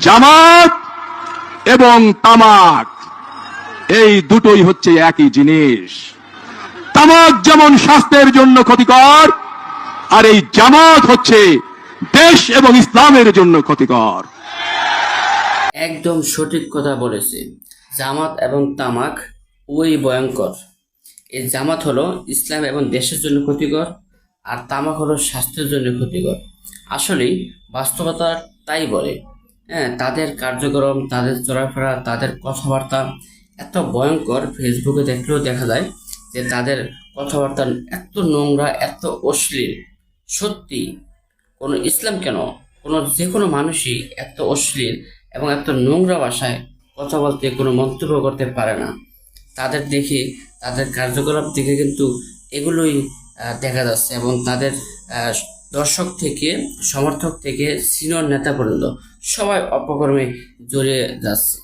জামাত এবং তামাক এই দুটোই হচ্ছে একই জিনিস। তামাক যেমন স্বাস্থ্যের জন্য ক্ষতিকর, আর এই জামাত হচ্ছে দেশ এবং ইসলামের জন্য ক্ষতিকর। একদম সঠিক কথা বলেছে। জামাত এবং তামাক ওই ভয়ঙ্কর। এই জামাত হলো ইসলাম এবং দেশের জন্য ক্ষতিকর, আর তামাক হলো স্বাস্থ্যের জন্য ক্ষতিকর। আসলেই বাস্তবতা তাই বলে। হ্যাঁ, তাদের কার্যক্রম, তাদের চলাফেরা, তাদের কথাবার্তা এত ভয়ঙ্কর, ফেসবুকে দেখলেও দেখা যায় যে তাদের কথাবার্তা এত নোংরা, এত অশ্লীল। সত্যি কোনো ইসলাম কেন, যে কোনো মানুষই এত অশ্লীল এবং এত নোংরা ভাষায় কথা বলতে, কোনো মন্তব্য করতে পারে না। তাদের দেখে, তাদের কার্যকলাপ দেখে কিন্তু এগুলোই দেখা যাচ্ছে, এবং তাদের আহ, দর্শক থেকে, সমর্থক থেকে সিনিয়র নেতা পর্যন্ত সবাই অপকর্মে জড়িয়ে যাচ্ছে।